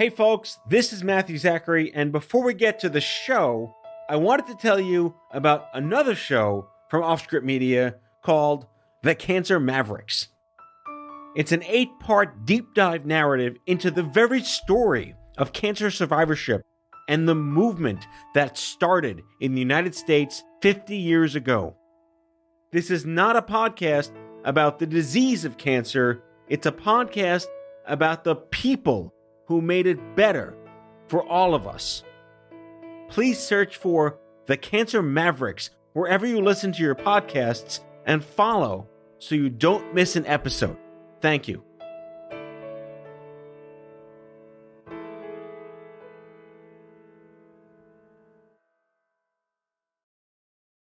Hey folks, this is Matthew Zachary, and before we get to the show, I wanted to tell you about another show from Offscript Media called The Cancer Mavericks. It's an 8-part deep dive narrative into the very story of cancer survivorship and the movement that started in the United States 50 years ago. This is not a podcast about the disease of cancer, it's a podcast about the people who made it better for all of us. Please search for The Cancer Mavericks wherever you listen to your podcasts and follow so you don't miss an episode. Thank you.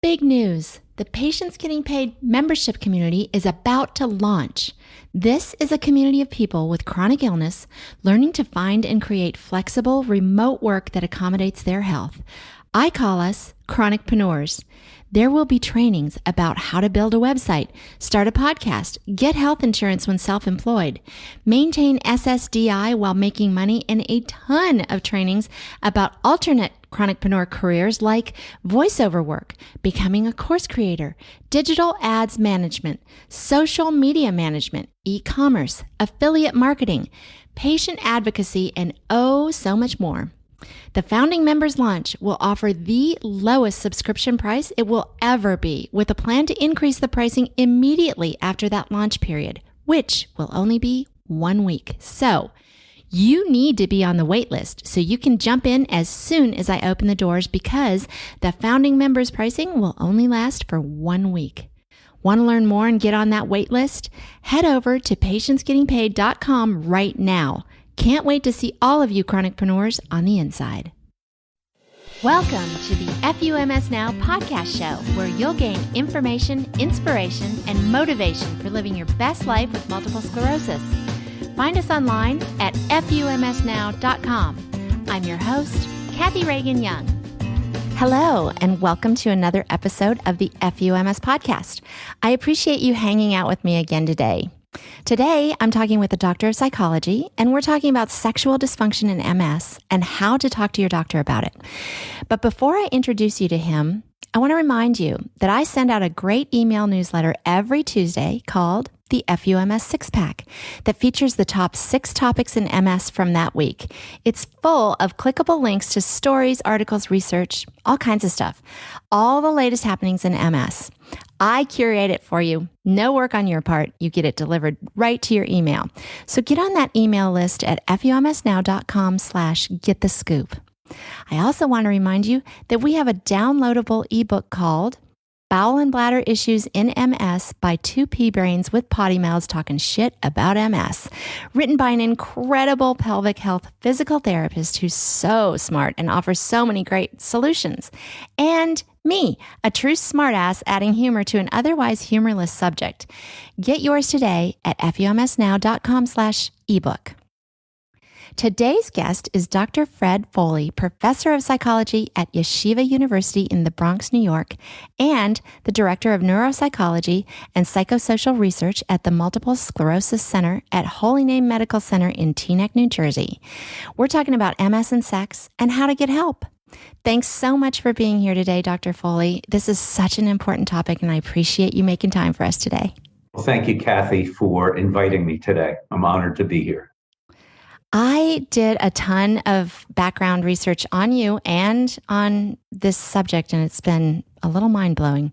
Big news! The Patients Getting Paid membership community is about to launch. This is a community of people with chronic illness learning to find and create flexible, remote work that accommodates their health. I call us chronicpreneurs. There will be trainings about how to build a website, start a podcast, get health insurance when self-employed, maintain SSDI while making money, and a ton of trainings about alternate chronicpreneur careers like voiceover work, becoming a course creator, digital ads management, social media management, e-commerce, affiliate marketing, patient advocacy, and oh, so much more. The founding members launch will offer the lowest subscription price it will ever be, with a plan to increase the pricing immediately after that launch period, which will only be 1 week. So you need to be on the wait list so you can jump in as soon as I open the doors, because the founding members pricing will only last for 1 week. Want to learn more and get on that wait list? Head over to patientsgettingpaid.com right now. Can't wait to see all of you chronicpreneurs on the inside. Welcome to the FUMS Now podcast show, where you'll gain information, inspiration, and motivation for living your best life with multiple sclerosis. Find us online at FUMSnow.com. I'm your host, Kathy Reagan Young. Hello, and welcome to another episode of the FUMS podcast. I appreciate you hanging out with me again today. Today, I'm talking with a doctor of psychology, and we're talking about sexual dysfunction in MS and how to talk to your doctor about it. But before I introduce you to him, I want to remind you that I send out a great email newsletter every Tuesday called the FUMS 6-Pack that features the top 6 topics in MS from that week. It's full of clickable links to stories, articles, research, all kinds of stuff, all the latest happenings in MS. I curate it for you. No work on your part. You get it delivered right to your email. So get on that email list at FUMSnow.com/getthescoop. I also want to remind you that we have a downloadable ebook called Bowel and Bladder Issues in MS by 2 pea-brains with potty mouths talking shit about MS, written by an incredible pelvic health physical therapist who's so smart and offers so many great solutions. And me, a true smartass adding humor to an otherwise humorless subject. Get yours today at FUMSnow.com/ebook. Today's guest is Dr. Fred Foley, professor of psychology at Yeshiva University in the Bronx, New York, and the director of neuropsychology and psychosocial research at the Multiple Sclerosis Center at Holy Name Medical Center in Teaneck, New Jersey. We're talking about MS and sex and how to get help. Thanks so much for being here today, Dr. Foley. This is such an important topic, and I appreciate you making time for us today. Well, thank you, Kathy, for inviting me today. I'm honored to be here. I did a ton of background research on you and on this subject, and it's been a little mind-blowing.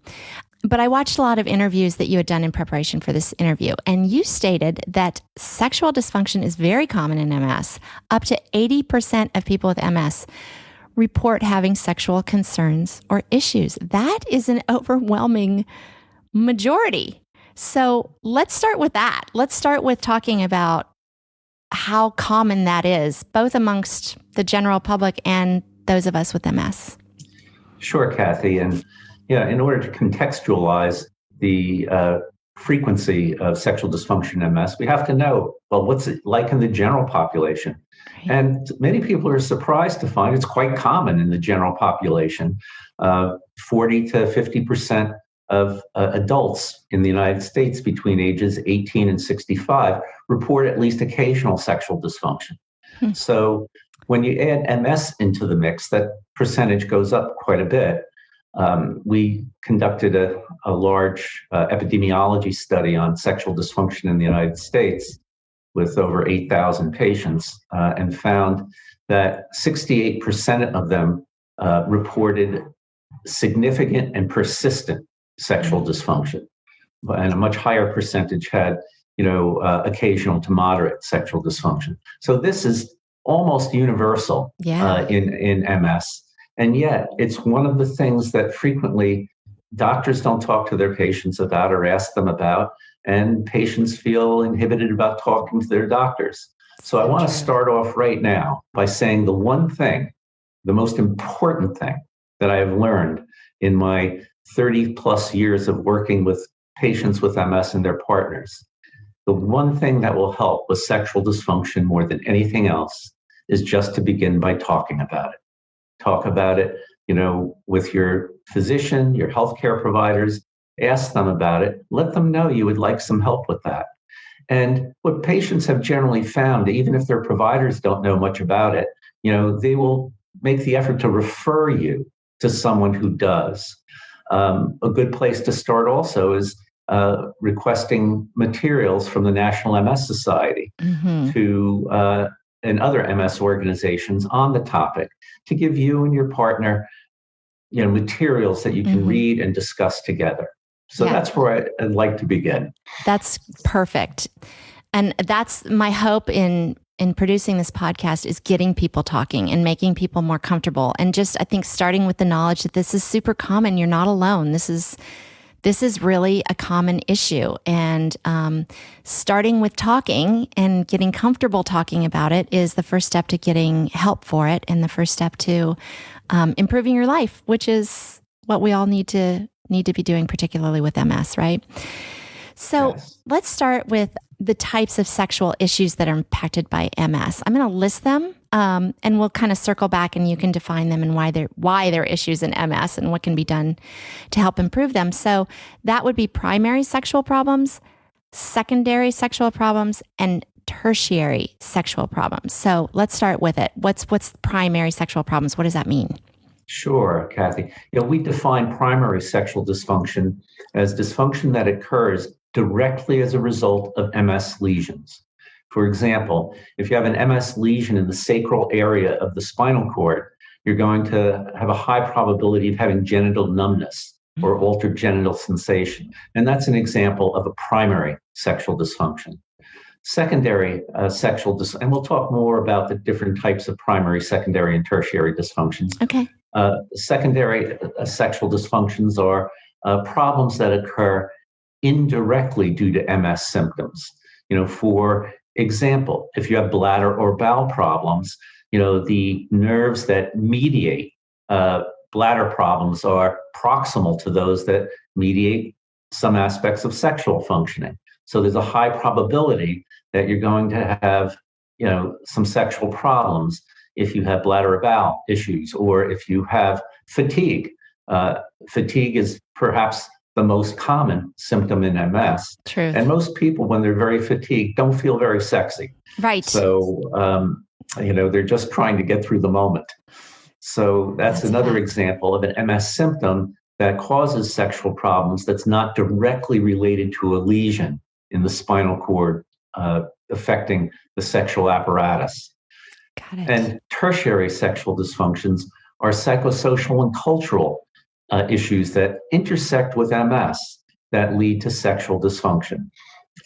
But I watched a lot of interviews that you had done in preparation for this interview, and you stated that sexual dysfunction is very common in MS. Up to 80% of people with MS report having sexual concerns or issues. That is an overwhelming majority. So let's start with that. Let's start with talking about how common that is, both amongst the general public and those of us with MS. Sure, Kathy. And in order to contextualize the frequency of sexual dysfunction in MS, we have to know, well, what's it like in the general population? Right. And many people are surprised to find it's quite common in the general population. 40 to 50% of adults in the United States between ages 18 and 65 report at least occasional sexual dysfunction. So when you add MS into the mix, that percentage goes up quite a bit. We conducted a large epidemiology study on sexual dysfunction in the United States with over 8,000 patients and found that 68% of them reported significant and persistent sexual dysfunction, and a much higher percentage had, occasional to moderate sexual dysfunction. So this is almost universal in MS, and yet it's one of the things that frequently doctors don't talk to their patients about or ask them about, and patients feel inhibited about talking to their doctors. So I want to start off right now by saying the one thing, the most important thing that I have learned in my 30 plus years of working with patients with MS and their partners. The one thing that will help with sexual dysfunction more than anything else is just to begin by talking about it. Talk about it, with your physician, your healthcare providers, ask them about it, let them know you would like some help with that. And what patients have generally found, even if their providers don't know much about it, they will make the effort to refer you to someone who does. A good place to start also is requesting materials from the National MS Society and other MS organizations on the topic to give you and your partner, materials that you can read and discuss together. So that's where I'd like to begin. That's perfect. And that's my hope in producing this podcast, is getting people talking and making people more comfortable. And just, I think, starting with the knowledge that this is super common. You're not alone. This is really a common issue. And starting with talking and getting comfortable talking about it is the first step to getting help for it, and the first step to improving your life, which is what we all need to be doing, particularly with MS, right? So let's start with the types of sexual issues that are impacted by MS. I'm going to list them, and we'll kind of circle back, and you can define them and why they're issues in MS and what can be done to help improve them. So that would be primary sexual problems, secondary sexual problems, and tertiary sexual problems. So let's start with it. What's primary sexual problems? What does that mean? Sure, Kathy. We define primary sexual dysfunction as dysfunction that occurs directly as a result of MS lesions. For example, if you have an MS lesion in the sacral area of the spinal cord, you're going to have a high probability of having genital numbness or altered genital sensation. And that's an example of a primary sexual dysfunction. Secondary sexual dysfunction, and we'll talk more about the different types of primary, secondary, and tertiary dysfunctions. Okay. Secondary sexual dysfunctions are problems that occur indirectly due to MS symptoms. For example, if you have bladder or bowel problems, the nerves that mediate bladder problems are proximal to those that mediate some aspects of sexual functioning. So there's a high probability that you're going to have, some sexual problems if you have bladder or bowel issues, or if you have fatigue. Fatigue is perhaps the most common symptom in MS. Truth. And most people, when they're very fatigued, don't feel very sexy. Right. So, they're just trying to get through the moment. So that's another example of an MS symptom that causes sexual problems that's not directly related to a lesion in the spinal cord affecting the sexual apparatus. Got it. And tertiary sexual dysfunctions are psychosocial and cultural issues that intersect with MS that lead to sexual dysfunction.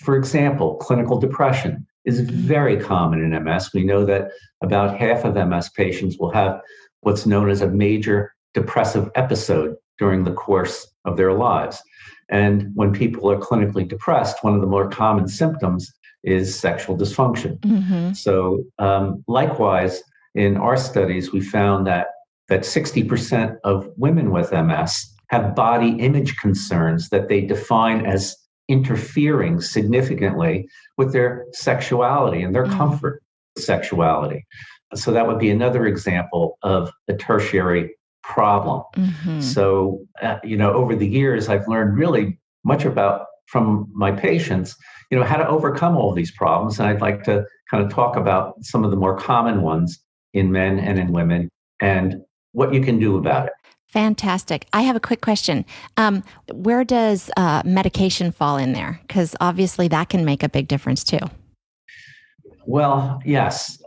For example, clinical depression is very common in MS. We know that about half of MS patients will have what's known as a major depressive episode during the course of their lives. And when people are clinically depressed, one of the more common symptoms is sexual dysfunction. So likewise, in our studies, we found that 60% of women with MS have body image concerns that they define as interfering significantly with their sexuality and their comfort with sexuality. So that would be another example of a tertiary problem. So, over the years, I've learned really much from my patients, how to overcome all these problems. And I'd like to kind of talk about some of the more common ones in men and in women and what you can do about it. Fantastic. I have a quick question. Where does medication fall in there? Because obviously that can make a big difference too. Well, yes.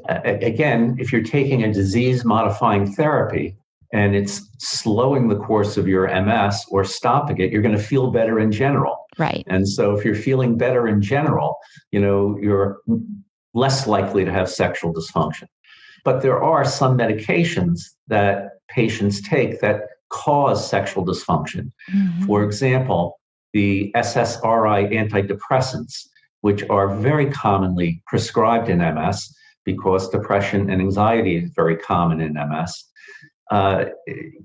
Again, if you're taking a disease-modifying therapy and it's slowing the course of your MS or stopping it, you're going to feel better in general. Right. And so if you're feeling better in general, you're less likely to have sexual dysfunction. But there are some medications that patients take that cause sexual dysfunction. Mm-hmm. For example, the SSRI antidepressants, which are very commonly prescribed in MS because depression and anxiety is very common in MS,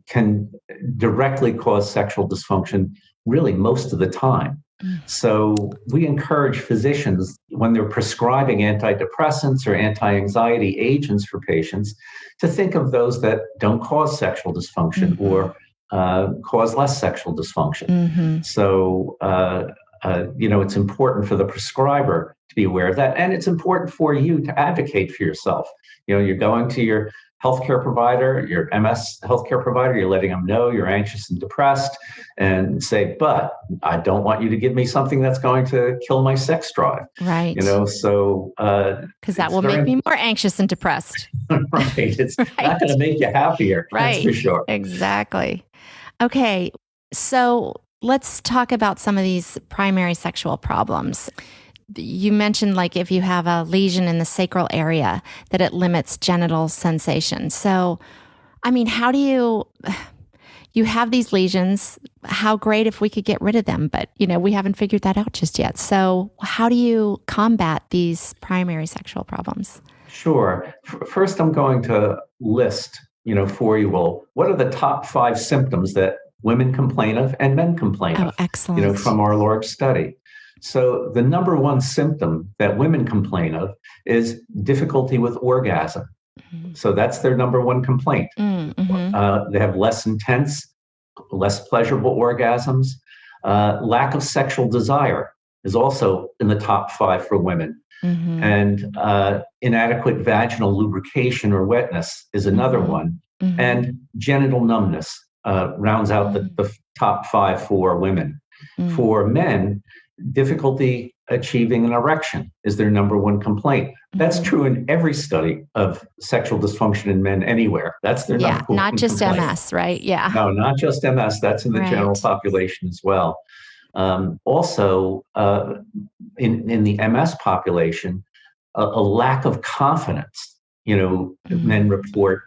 can directly cause sexual dysfunction really most of the time. So we encourage physicians when they're prescribing antidepressants or anti-anxiety agents for patients to think of those that don't cause sexual dysfunction or cause less sexual dysfunction. Mm-hmm. So, it's important for the prescriber to be aware of that. And it's important for you to advocate for yourself. You're going to your healthcare provider, your MS healthcare provider, you're letting them know you're anxious and depressed and say, but I don't want you to give me something that's going to kill my sex drive. Right. So. Because that will make me more anxious and depressed. Right. It's right. Not going to make you happier. Right. That's for sure. Exactly. Okay. So let's talk about some of these primary sexual problems. You mentioned like if you have a lesion in the sacral area that it limits genital sensation. So, I mean, how do you have these lesions? How great if we could get rid of them, but we haven't figured that out just yet. So how do you combat these primary sexual problems? Sure. First, I'm going to list, for you all, what are the top 5 symptoms that women complain of and men complain of, excellent. From our large study. So the number one symptom that women complain of is difficulty with orgasm. Mm-hmm. So that's their number one complaint. Mm-hmm. They have less intense, less pleasurable orgasms. Lack of sexual desire is also in the top 5 for women. Mm-hmm. And inadequate vaginal lubrication or wetness is another one. Mm-hmm. And genital numbness rounds out the top 5 for women. Mm-hmm. For men, difficulty achieving an erection is their number one complaint. That's true in every study of sexual dysfunction in men anywhere. That's their number one not just complaint. MS, right? Yeah. No, not just MS. That's in the general population as well. Also, in the MS population, a lack of confidence, men report,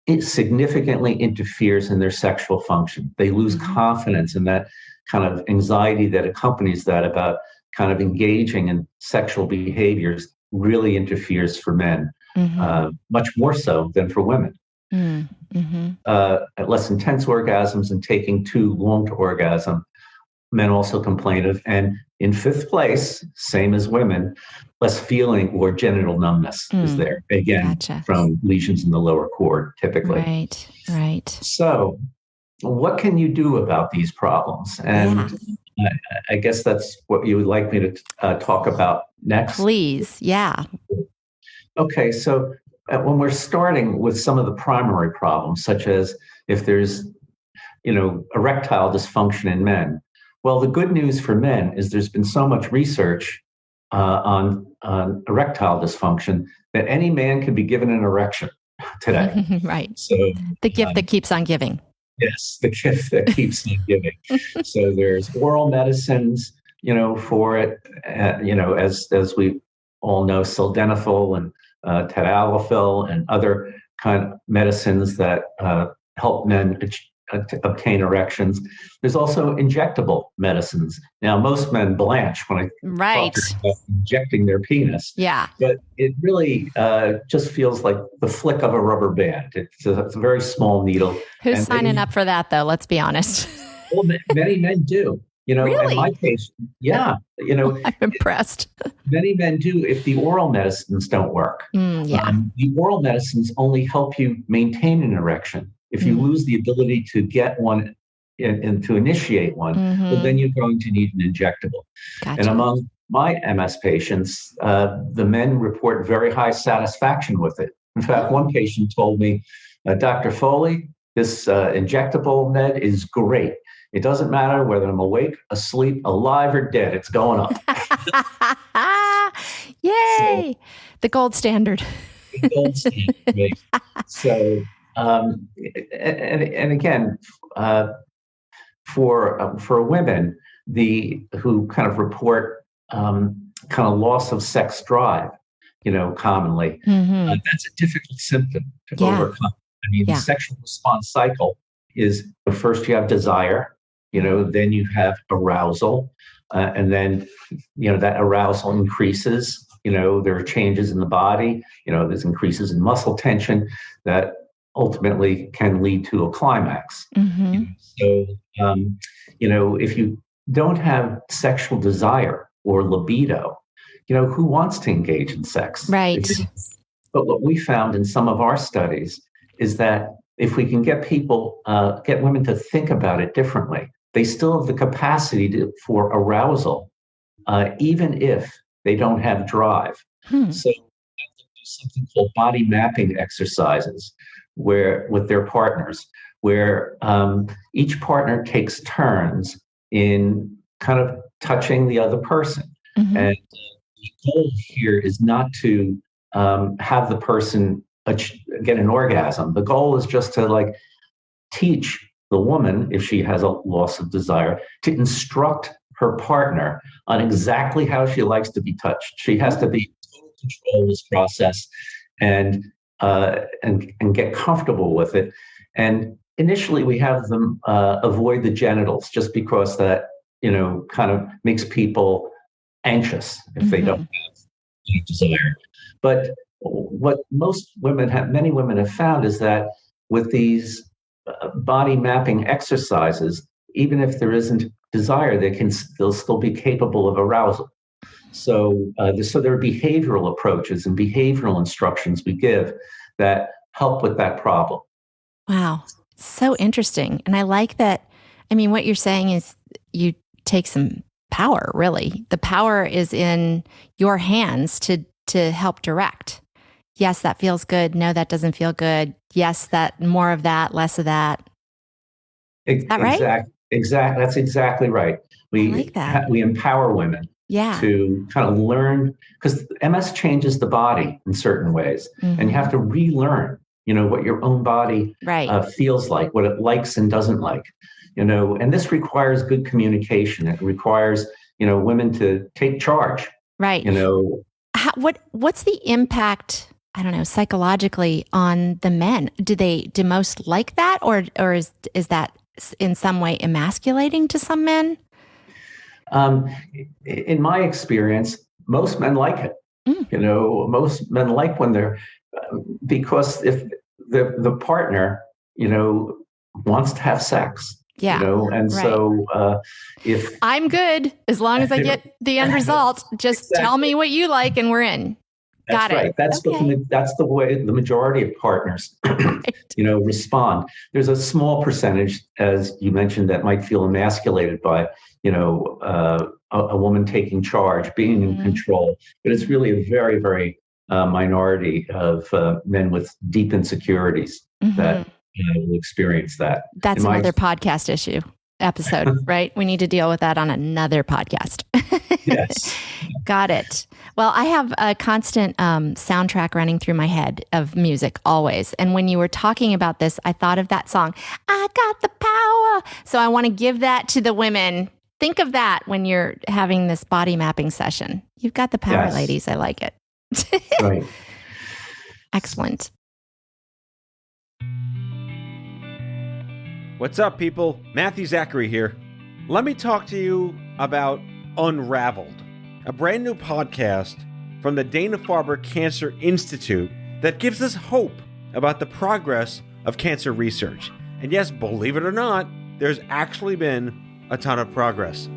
it significantly interferes in their sexual function. They lose confidence in that kind of anxiety that accompanies that about kind of engaging in sexual behaviors really interferes for men, much more so than for women. Less intense orgasms and taking too long to orgasm, men also complain of. And in 5th place, same as women, less feeling or genital numbness is there. Again, from lesions in the lower cord, typically. Right. So what can you do about these problems? And I guess that's what you would like me to talk about next. Please, yeah. Okay, so when we're starting with some of the primary problems, such as if there's, erectile dysfunction in men, well, the good news for men is there's been so much research on erectile dysfunction that any man can be given an erection today. Right. So the gift that keeps on giving. Yes, the gift that keeps on giving. So there's oral medicines, for it. As we all know, sildenafil and tadalafil and other kind of medicines that help men obtain erections. There's also injectable medicines. Now, most men blanch when I talk about injecting their penis. Yeah. But it really just feels like the flick of a rubber band. It's a very small needle. Who's signing up for that, though? Let's be honest. Well, many men do. Really? In my case, I'm impressed. Many men do if the oral medicines don't work. The oral medicines only help you maintain an erection. If you lose the ability to get one and to initiate one, well, then you're going to need an injectable. Gotcha. And among my MS patients, the men report very high satisfaction with it. In fact, one patient told me, Dr. Foley, this injectable med is great. It doesn't matter whether I'm awake, asleep, alive, or dead. It's going up. Yay! So, the gold standard. The gold standard, right? So, and again, for women, who kind of report kind of loss of sex drive, commonly, that's a difficult symptom to overcome. I mean, the sexual response cycle is first you have desire, then you have arousal, and then, that arousal increases, there are changes in the body, there's increases in muscle tension that ultimately can lead to a climax. So, if you don't have sexual desire or libido, who wants to engage in sex? Right. But what we found in some of our studies is that if we can get women to think about it differently, they still have the capacity for arousal, even if they don't have drive. So we have to do something called body mapping exercises with their partners, where each partner takes turns in kind of touching the other person. And the goal here is not to have the person get an orgasm. The goal is just to teach the woman, if she has a loss of desire, to instruct her partner on exactly how she likes to be touched. She has to be in total control of this process and get comfortable with it. And initially, we have them avoid the genitals, just because that kind of makes people anxious if they don't have desire. But what many women have found is that with these body mapping exercises, even if there isn't desire, they'll still be capable of arousal. So there are behavioral approaches and behavioral instructions we give that help with that problem. Wow. So interesting. And I like that. I mean, what you're saying is you take some power, really. The power is in your hands to help direct. Yes, that feels good. No, that doesn't feel good. Yes, that more of that, less of that. Is that right? Exactly. That's exactly right. We like that. We empower women to kind of learn, because MS changes the body in certain ways, and you have to relearn, what your own body feels like, what it likes and doesn't like, and this requires good communication. It requires, women to take charge. Right. What's the impact, I don't know, psychologically on the men? Do most like that, or is that in some way emasculating to some men? In my experience, most men like it. Most men like when they're, because if the partner, wants to have sex. So if I'm good, as long as I get the end result, just tell me what you like and we're in. Got it. That's the way the majority of partners, respond. There's a small percentage, as you mentioned, that might feel emasculated by, a woman taking charge, being in control. But it's really a very, very minority of men with deep insecurities that will experience that. That's another podcast episode, right? We need to deal with that on another podcast. Yes. Got it. Well, I have a constant soundtrack running through my head of music always. And when you were talking about this, I thought of that song, I Got the Power. So I want to give that to the women. Think of that when you're having this body mapping session. You've got the power, ladies. I like it. Right. Excellent. What's up, people? Matthew Zachary here. Let me talk to you about Unraveled, a brand new podcast from the Dana-Farber Cancer Institute that gives us hope about the progress of cancer research. And yes, believe it or not, there's actually been a ton of progress.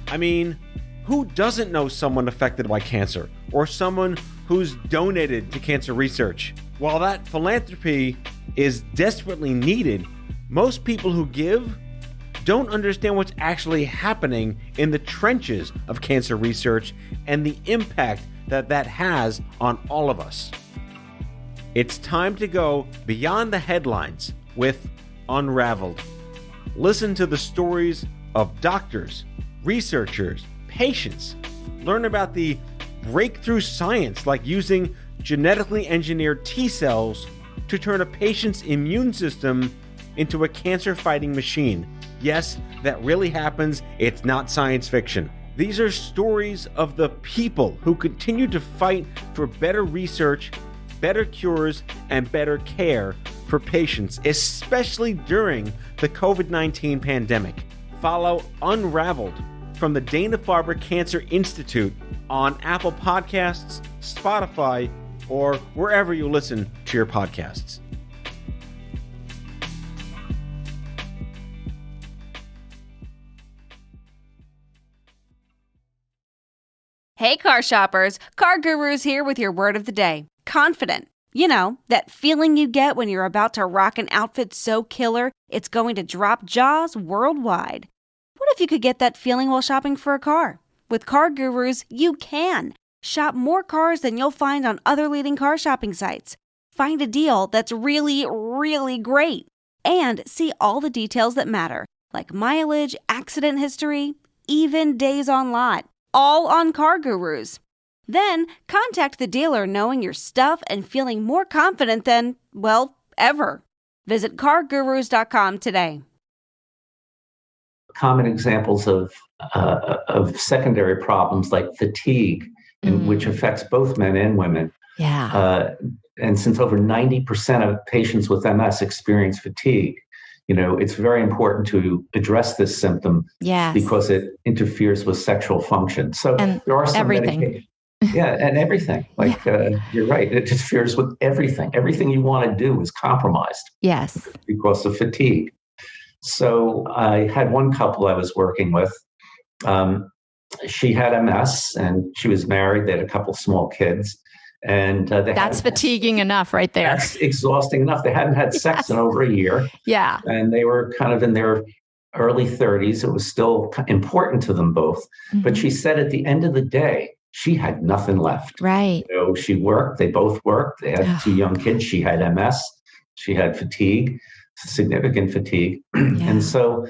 I mean, who doesn't know someone affected by cancer or someone who's donated to cancer research? While that philanthropy is desperately needed, most people who give don't understand what's actually happening in the trenches of cancer research and the impact that that has on all of us. It's time to go beyond the headlines with Unraveled. Listen to the stories of doctors, researchers, patients. Learn about the breakthrough science like using genetically engineered T cells to turn a patient's immune system into a cancer-fighting machine. Yes, that really happens. It's not science fiction. These are stories of the people who continue to fight for better research, better cures, and better care for patients, especially during the COVID-19 pandemic. Follow Unraveled from the Dana-Farber Cancer Institute on Apple Podcasts, Spotify, or wherever you listen to your podcasts. Hey, car shoppers. CarGurus here with your word of the day. Confident. You know, that feeling you get when you're about to rock an outfit so killer, it's going to drop jaws worldwide. What if you could get that feeling while shopping for a car? With CarGurus, you can. Shop more cars than you'll find on other leading car shopping sites. Find a deal that's really, really great. And see all the details that matter, like mileage, accident history, even days on lot. All on CarGurus. Then contact the dealer knowing your stuff and feeling more confident than, well, ever. Visit CarGurus.com today. Common examples of secondary problems like fatigue, which affects both men and women. Yeah. And since over 90% of patients with MS experience fatigue, it's very important to address this symptom because it interferes with sexual function. So there are some medications. Yeah, and everything. You're right. It interferes with everything. Everything you want to do is compromised. Yes. Because of fatigue. So I had one couple I was working with. She had MS and she was married. They had a couple small kids. And that's fatiguing enough right there. That's exhausting enough. They hadn't had sex in over a year. Yeah. And they were kind of in their early 30s. It was still important to them both. Mm-hmm. But she said at the end of the day, she had nothing left. Right. She worked. They both worked. They had two young kids. She had MS. She had fatigue, significant fatigue. Yeah. And so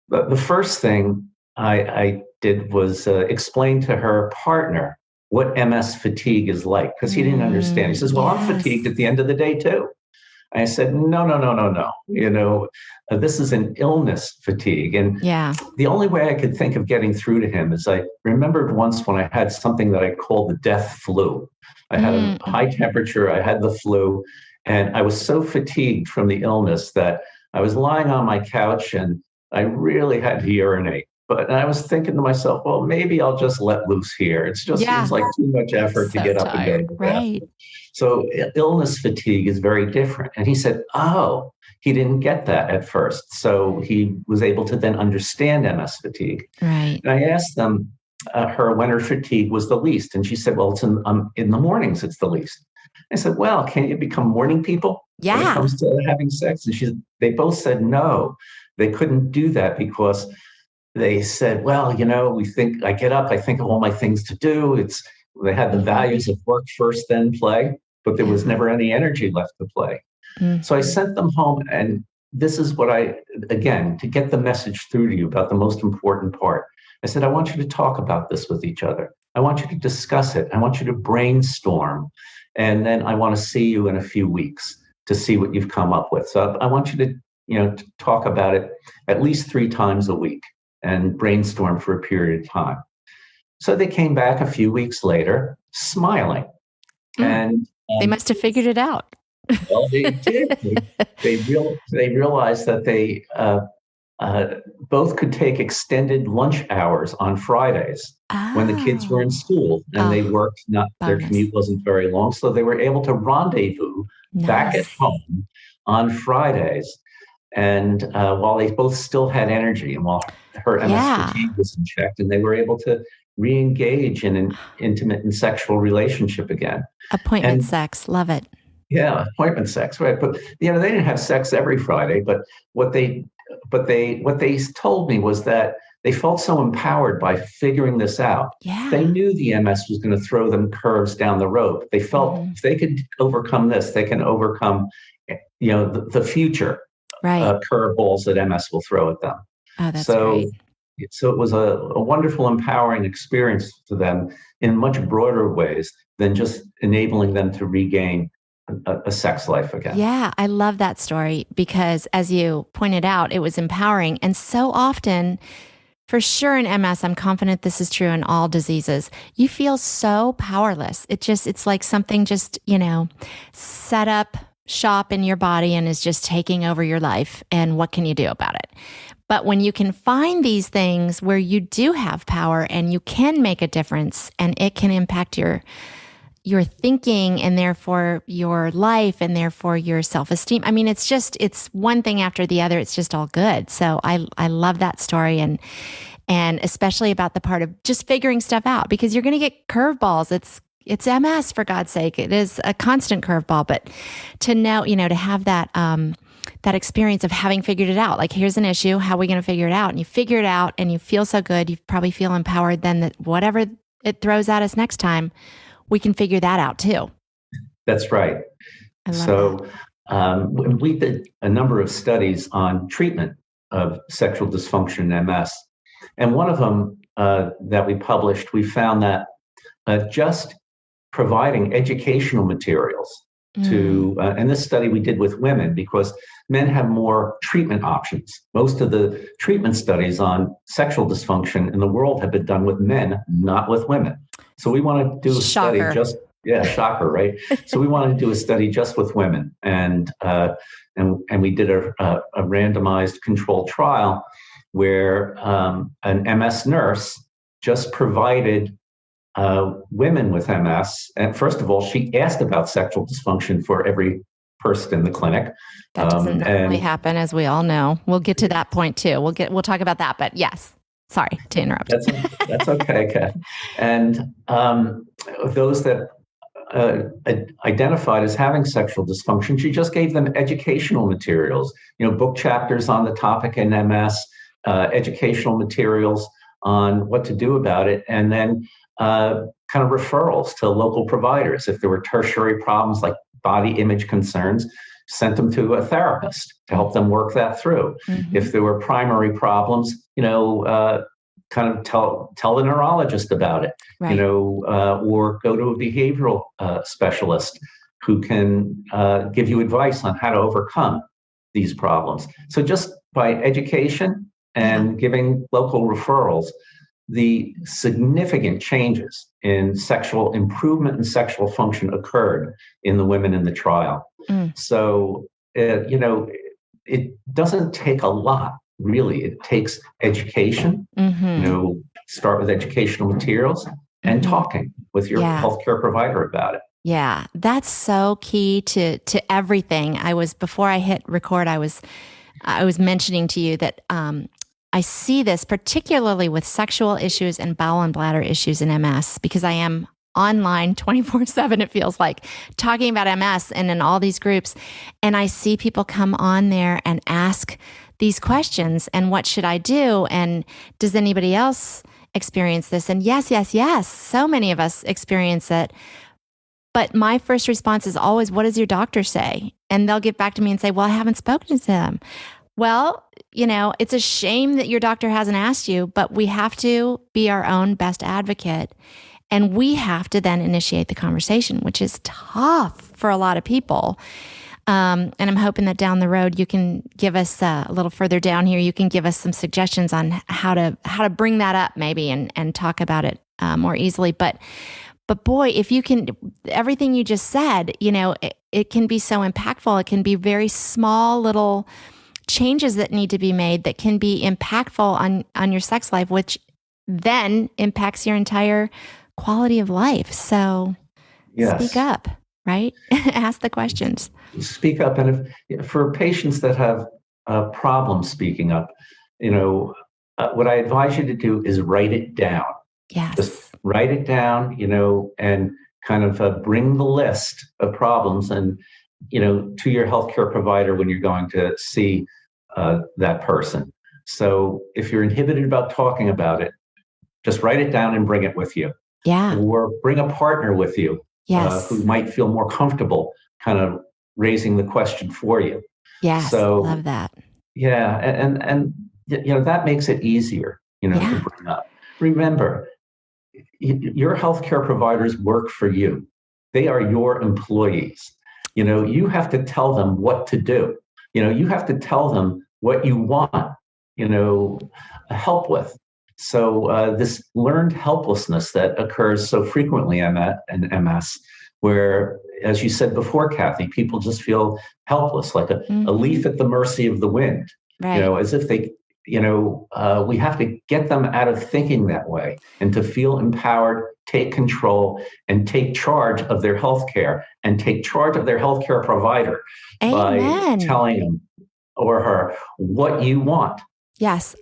the first thing I did was explain to her partner what MS fatigue is like, because he didn't understand. He says, well, I'm fatigued at the end of the day too. I said, no. This is an illness fatigue. And the only way I could think of getting through to him is I remembered once when I had something that I called the death flu. I had a high temperature, I had the flu, and I was so fatigued from the illness that I was lying on my couch and I really had to urinate. But I was thinking to myself, well, maybe I'll just let loose here. It just seems like too much effort to get up and go to bed. Right. So illness fatigue is very different. And he said, he didn't get that at first. So he was able to then understand MS fatigue. Right. And I asked her when her fatigue was the least. And she said, well, it's in the mornings, it's the least. I said, well, can you become morning people when it comes to having sex? And they both said no, they couldn't do that because they said, well, we think I get up, I think of all my things to do. They had the values of work first, then play, but there was never any energy left to play. Mm-hmm. So I sent them home. And this is what to get the message through to you about the most important part. I said, I want you to talk about this with each other. I want you to discuss it. I want you to brainstorm. And then I want to see you in a few weeks to see what you've come up with. So I want you to talk about it at least 3 times a week and brainstorm for a period of time. So they came back a few weeks later, smiling. And they must have figured it out. Well, they did. They realized that they both could take extended lunch hours on Fridays when the kids were in school and they worked. Their commute wasn't very long, so they were able to rendezvous back at home on Fridays. And while they both still had energy, and while her MS fatigue was in check, and they were able to re-engage in an intimate and sexual relationship again. Appointment sex, love it. Yeah, appointment sex, right? But they didn't have sex every Friday. But what they what they told me was that they felt so empowered by figuring this out. Yeah. They knew the MS was going to throw them curves down the road. They felt if they could overcome this, they can overcome, the future curveballs that MS will throw at them. Oh, that's great. So it was a wonderful, empowering experience for them in much broader ways than just enabling them to regain a sex life again. Yeah, I love that story because, as you pointed out, it was empowering. And so often, for sure in MS, I'm confident this is true in all diseases, you feel so powerless. It's like something just, set up shop in your body and is just taking over your life. And what can you do about it? But when you can find these things where you do have power and you can make a difference and it can impact your thinking and therefore your life and therefore your self-esteem. I mean, it's one thing after the other. It's just all good. So I love that story and especially about the part of just figuring stuff out because you're going to get curveballs. It's MS, for God's sake. It is a constant curveball, but to know, to have that experience of having figured it out, like here's an issue, how are we going to figure it out? And you figure it out and you feel so good. You probably feel empowered then that whatever it throws at us next time, we can figure that out too. That's right. So we did a number of studies on treatment of sexual dysfunction in MS. And one of them that we published, we found that just providing educational materials to, and this study we did with women because men have more treatment options. Most of the treatment studies on sexual dysfunction in the world have been done with men, not with women. So we want to do a study shocker, right? So we wanted to do a study just with women, and we did a randomized controlled trial where an MS nurse just provided women with MS, and first of all, she asked about sexual dysfunction for every person in the clinic. That doesn't normally happen, as we all know. We'll get to that point too. We'll talk about that, but yes. Sorry to interrupt. That's okay, Kath. And those that identified as having sexual dysfunction, she just gave them educational materials, book chapters on the topic in MS, educational materials on what to do about it, and then kind of referrals to local providers. If there were tertiary problems like body image concerns, sent them to a therapist to help them work that through. Mm-hmm. If there were primary problems, kind of tell the neurologist about it, right. Or go to a behavioral specialist who can give you advice on how to overcome these problems. So just by education and giving local referrals, the significant changes in sexual improvement and sexual function occurred in the women in the trial. So, it doesn't take a lot, really. It takes education, start with educational materials and talking with your healthcare provider about it. Yeah, that's so key to everything. Before I hit record, I was mentioning to you that I see this particularly with sexual issues and bowel and bladder issues in MS because I am online 24/7, it feels like, talking about MS and in all these groups. And I see people come on there and ask these questions and what should I do? And does anybody else experience this? And yes. So many of us experience it. But my first response is always, what does your doctor say? And they'll get back to me and say, well, I haven't spoken to them. Well, it's a shame that your doctor hasn't asked you, but we have to be our own best advocate. And we have to then initiate the conversation, which is tough for a lot of people. And I'm hoping that down the road, you can give us a little further down here, you can give us some suggestions on how to bring that up maybe and talk about it more easily. But boy, if you can, everything you just said, it can be so impactful. It can be very small little changes that need to be made that can be impactful on your sex life, which then impacts your entire quality of life. So speak up, right? Ask the questions. Speak up. And if for patients that have problems speaking up, what I advise you to do is write it down. Yes. Just write it down, and kind of bring the list of problems and, to your healthcare provider when you're going to see that person. So if you're inhibited about talking about it, just write it down and bring it with you. Yeah. Or bring a partner with you Yes. who might feel more comfortable kind of raising the question for you. Yes. So, love that. Yeah. And that makes it easier, to bring up. Remember, your healthcare providers work for you. They are your employees. You have to tell them what to do. You have to tell them what you want, help with. So this learned helplessness that occurs so frequently in MS, where, as you said before, Kathy, people just feel helpless, like a leaf at the mercy of the wind, right. As if they, we have to get them out of thinking that way and to feel empowered, take control, and take charge of their healthcare and take charge of their healthcare provider. Amen. By telling him or her what you want. Yes.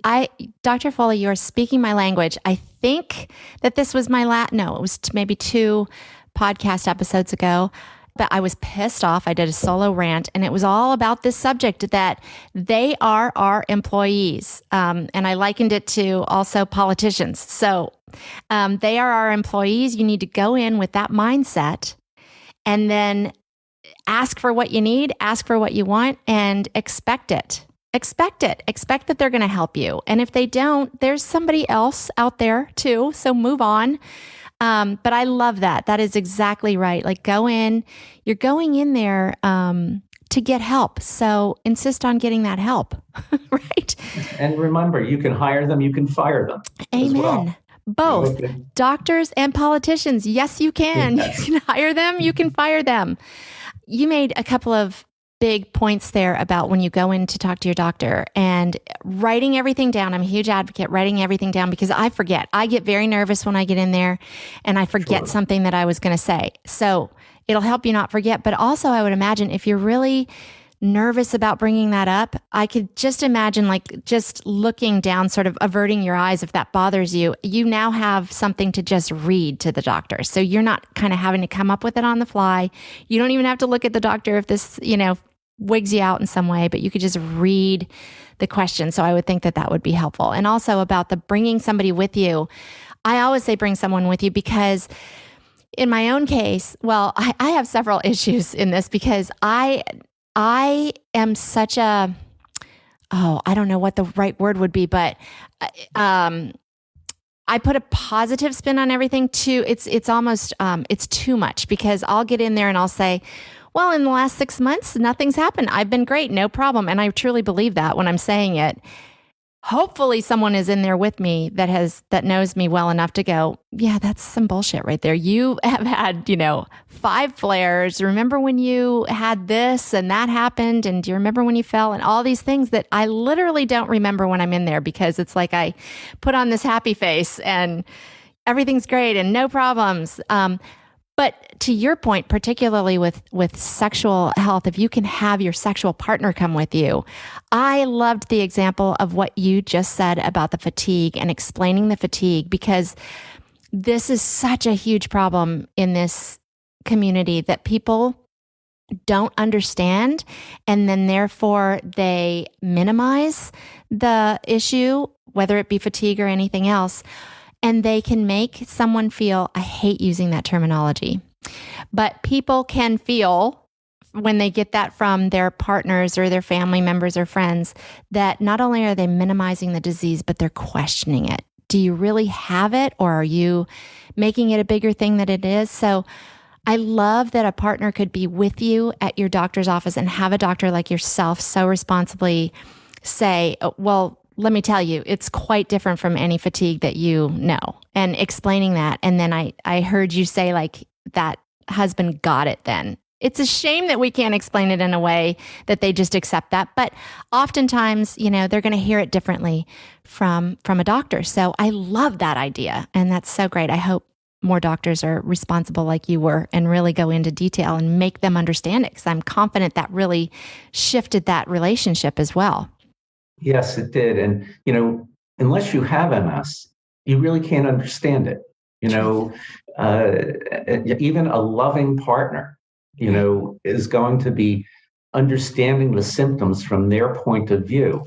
Dr. Foley, you're speaking my language. I think that this was it was maybe 2 podcast episodes ago, but I was pissed off. I did a solo rant and it was all about this subject that they are our employees. And I likened it to also politicians. So they are our employees. You need to go in with that mindset and then ask for what you need, ask for what you want, and expect it. Expect it. Expect that they're going to help you. And if they don't, there's somebody else out there too. So move on. But I love that. That is exactly right. Like you're going in there to get help. So insist on getting that help, right? And remember, you can hire them, you can fire them. Amen. Well. Both doctors and politicians. Yes, you can. Yes. You can hire them, you can fire them. You made a couple of big points there about when you go in to talk to your doctor and writing everything down. I'm a huge advocate writing everything down because I forget. I get very nervous when I get in there and I forget something that I was going to say. So it'll help you not forget. But also I would imagine if you're really nervous about bringing that up, I could just imagine like just looking down, sort of averting your eyes if that bothers you. You now have something to just read to the doctor. So you're not kind of having to come up with it on the fly. You don't even have to look at the doctor if this, wigs you out in some way, but you could just read the question. So I would think that that would be helpful. And also about the bringing somebody with you. I always say bring someone with you because in my own case, well, I have several issues in this because I am such I don't know what the right word would be, but I put a positive spin on everything too. It's almost, it's too much because I'll get in there and I'll say, well, in the last 6 months, nothing's happened. I've been great, no problem. And I truly believe that when I'm saying it. Hopefully someone is in there with me that knows me well enough to go, yeah, that's some bullshit right there. You have had, 5 flares. Remember when you had this and that happened? And do you remember when you fell? And all these things that I literally don't remember when I'm in there because it's like I put on this happy face and everything's great and no problems. But to your point, particularly with sexual health, if you can have your sexual partner come with you, I loved the example of what you just said about the fatigue and explaining the fatigue, because this is such a huge problem in this community that people don't understand. And then therefore they minimize the issue, whether it be fatigue or anything else. And they can make someone feel, I hate using that terminology, but people can feel when they get that from their partners or their family members or friends that not only are they minimizing the disease, but they're questioning it. Do you really have it, or are you making it a bigger thing than it is? So I love that a partner could be with you at your doctor's office and have a doctor like yourself so responsibly say, well, let me tell you, it's quite different from any fatigue that you know, and explaining that. And then I heard you say like that husband got it then. It's a shame that we can't explain it in a way that they just accept that. But oftentimes, they're going to hear it differently from a doctor. So I love that idea. And that's so great. I hope more doctors are responsible like you were and really go into detail and make them understand it, because I'm confident that really shifted that relationship as well. Yes, it did. And, unless you have MS, you really can't understand it. Even a loving partner, is going to be understanding the symptoms from their point of view.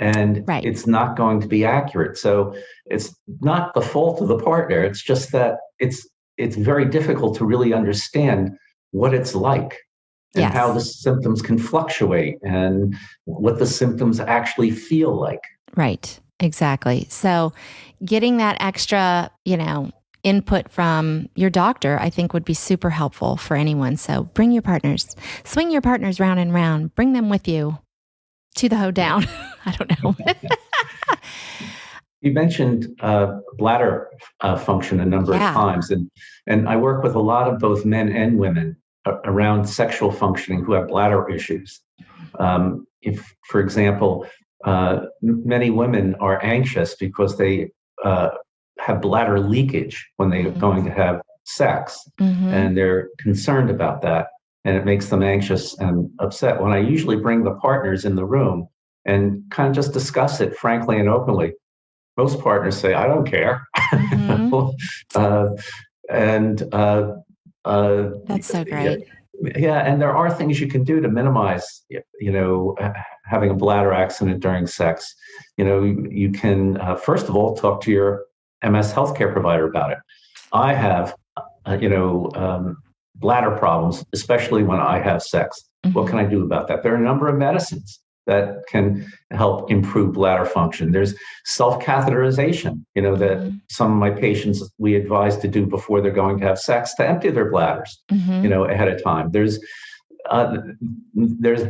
And it's not going to be accurate. So it's not the fault of the partner. It's just that it's very difficult to really understand what it's like and how the symptoms can fluctuate and what the symptoms actually feel like. Right. Exactly. So getting that extra, input from your doctor, I think would be super helpful for anyone. So bring your partners, swing your partners round and round, bring them with you to the hoedown. I don't know. You mentioned bladder function a number of times, and I work with a lot of both men and women around sexual functioning who have bladder issues. If, for example, many women are anxious because they have bladder leakage when they're going to have sex, and they're concerned about that, and it makes them anxious and upset. When I usually bring the partners in the room and kind of just discuss it frankly and openly, most partners say, "I don't care." That's so great. Yeah, and there are things you can do to minimize, having a bladder accident during sex. You can first of all talk to your MS healthcare provider about it. I have, bladder problems, especially when I have sex. What can I do about that? There are a number of medicines that can help improve bladder function. There's self-catheterization, that some of my patients we advise to do before they're going to have sex to empty their bladders, ahead of time. There's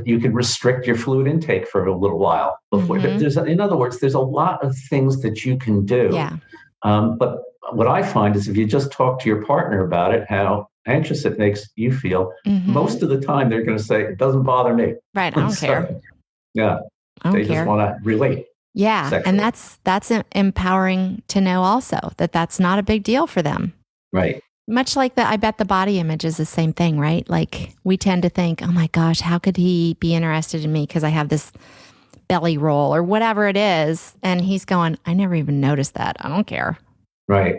you can restrict your fluid intake for a little while before. In other words, there's a lot of things that you can do. Yeah. But what I find is if you just talk to your partner about it, how anxious it makes you feel, most of the time they're going to say, "It doesn't bother me." Right. I don't care. Yeah. They just want to relate. Yeah. Sexually. And that's empowering to know also that that's not a big deal for them. Right. Much like I bet the body image is the same thing, right? Like we tend to think, "Oh my gosh, how could he be interested in me because I have this belly roll or whatever it is?" And he's going, "I never even noticed that. I don't care." Right.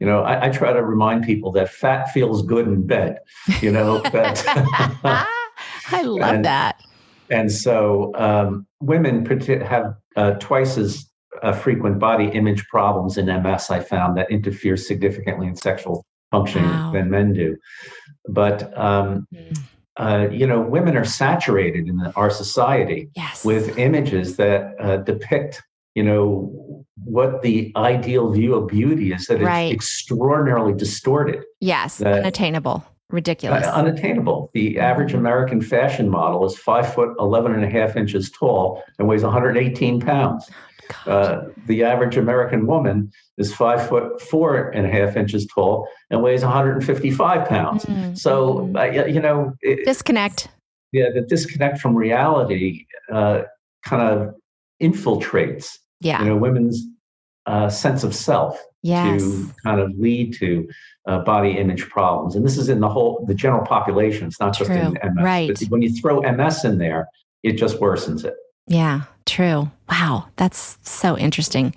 I try to remind people that fat feels good in bed, that I love that. And so women have twice as frequent body image problems in MS, I found, that interfere significantly in sexual functioning than men do. But, women are saturated in our society with images that depict, what the ideal view of beauty is, that it's extraordinarily distorted. Yes, unattainable. Ridiculous. Unattainable. The average American fashion model is 5'11.5" tall and weighs 118 pounds. The average American woman is 5'4.5" tall and weighs 155 pounds. So, disconnect. Yeah, the disconnect from reality kind of infiltrates, women's sense of self to kind of lead to body image problems. And this is in the general population. It's not just in MS. Right. But when you throw MS in there, it just worsens it. Yeah, true. Wow, that's so interesting.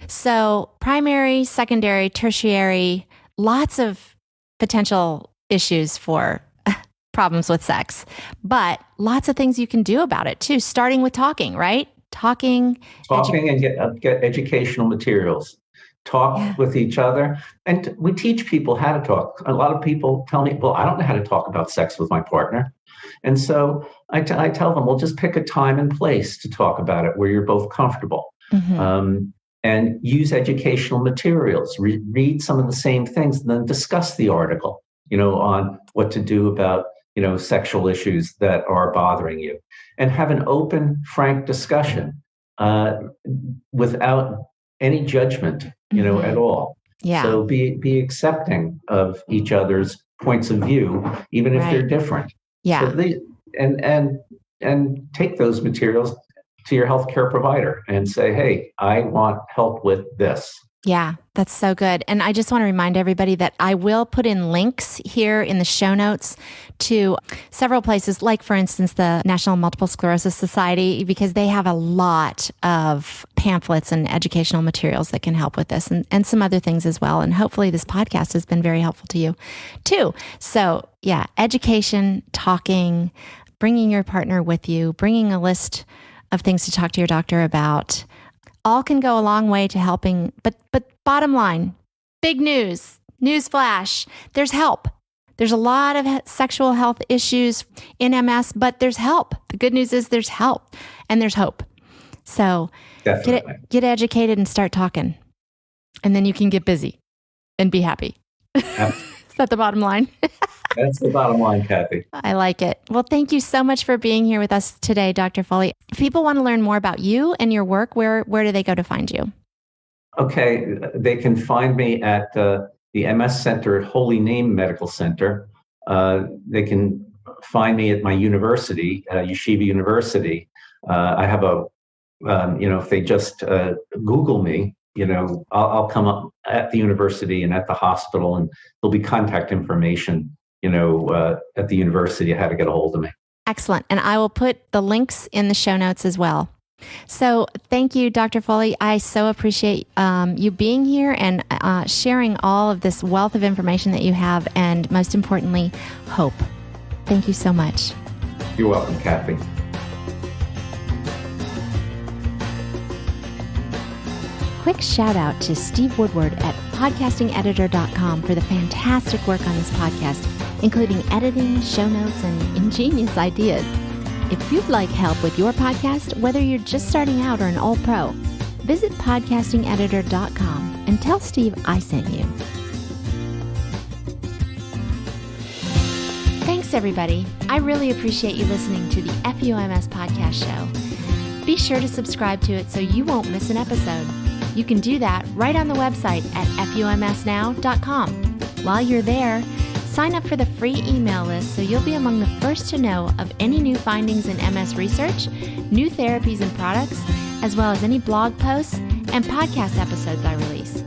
So primary, secondary, tertiary, lots of potential issues for problems with sex, but lots of things you can do about it too, starting with talking, right? Talking and get educational materials. Talk with each other. And we teach people how to talk. A lot of people tell me, "Well, I don't know how to talk about sex with my partner." And so I tell them, well, just pick a time and place to talk about it where you're both comfortable. And use educational materials. Read some of the same things and then discuss the article, on what to do about, sexual issues that are bothering you. And have an open, frank discussion without any judgment, at all. Yeah. So be accepting of each other's points of view, even if they're different. Yeah. So and take those materials to your healthcare provider and say, "Hey, I want help with this." Yeah, that's so good. And I just want to remind everybody that I will put in links here in the show notes to several places, like, for instance, the National Multiple Sclerosis Society, because they have a lot of pamphlets and educational materials that can help with this and some other things as well. And hopefully this podcast has been very helpful to you too. So yeah, education, talking, bringing your partner with you, bringing a list of things to talk to your doctor about, all can go a long way to helping. But bottom line, big news flash, there's help. There's a lot of sexual health issues in MS, but there's help. The good news is there's help and there's hope. So get educated and start talking. And then you can get busy and be happy. Is that the bottom line? That's the bottom line, Kathy. I like it. Well, thank you so much for being here with us today, Dr. Foley. If people want to learn more about you and your work, where do they go to find you? Okay, they can find me at the MS Center at Holy Name Medical Center. They can find me at my university, Yeshiva University. I have if they just Google me, I'll come up at the university and at the hospital, and there'll be contact information, at the university, how to get a hold of me. Excellent. And I will put the links in the show notes as well. So thank you, Dr. Foley. I so appreciate you being here and sharing all of this wealth of information that you have, and most importantly, hope. Thank you so much. You're welcome, Kathy. Quick shout out to Steve Woodward at podcastingeditor.com for the fantastic work on this podcast, including editing, show notes, and ingenious ideas. If you'd like help with your podcast, whether you're just starting out or an old pro, visit podcastingeditor.com and tell Steve I sent you. Thanks, everybody. I really appreciate you listening to the FUMS podcast show. Be sure to subscribe to it so you won't miss an episode. You can do that right on the website at FUMSnow.com. While you're there, sign up for the free email list so you'll be among the first to know of any new findings in MS research, new therapies and products, as well as any blog posts and podcast episodes I release.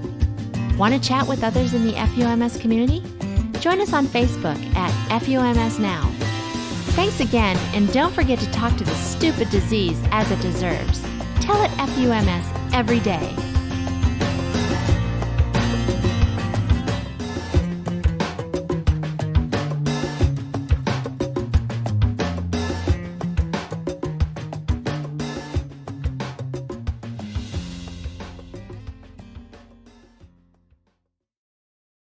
Want to chat with others in the FUMS community? Join us on Facebook at FUMS Now. Thanks again, and don't forget to talk to the stupid disease as it deserves. Tell it FUMS every day.